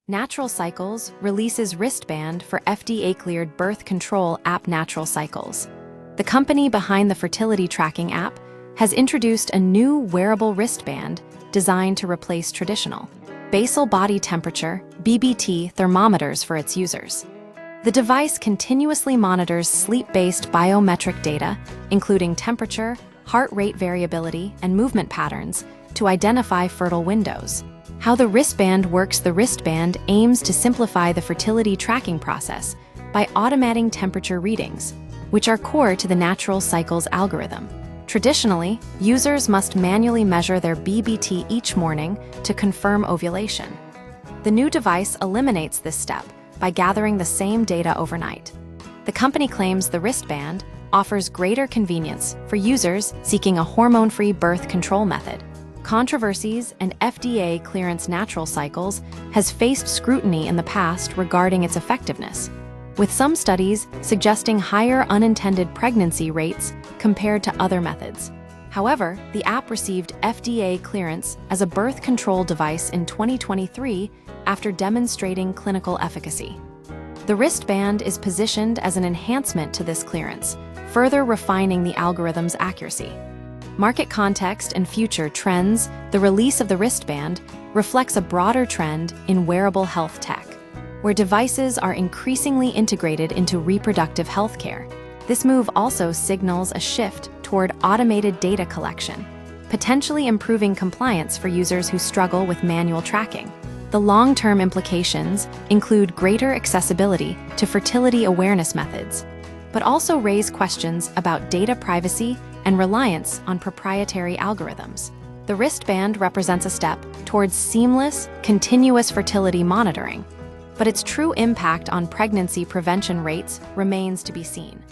Natural Cycles releases Wristband for FDA-cleared birth control app Natural Cycles. The company behind the fertility tracking app has introduced a new wearable wristband designed to replace traditional basal body temperature (BBT) thermometers for its users. The device continuously monitors sleep-based biometric data, including temperature, heart rate variability, and movement patterns, to identify fertile windows. How the wristband works: the wristband aims to simplify the fertility tracking process by automating temperature readings, which are core to the Natural Cycles algorithm. Traditionally, users must manually measure their BBT each morning to confirm ovulation. The new device eliminates this step by gathering the same data overnight. The company claims the wristband offers greater convenience for users seeking a hormone-free birth control method. Controversies and FDA clearance. Natural Cycles has faced scrutiny in the past regarding its effectiveness, with some studies suggesting higher unintended pregnancy rates compared to other methods. However, the app received FDA clearance as a birth control device in 2023 after demonstrating clinical efficacy. The wristband is positioned as an enhancement to this clearance, further refining the algorithm's accuracy. Market context and future trends. The release of the wristband reflects a broader trend in wearable health tech, where devices are increasingly integrated into reproductive health care. This move also signals a shift toward automated data collection, potentially improving compliance for users who struggle with manual tracking. The long-term implications include greater accessibility to fertility awareness methods, but also raise questions about data privacy and reliance on proprietary algorithms. The wristband represents a step towards seamless, continuous fertility monitoring, but its true impact on pregnancy prevention rates remains to be seen.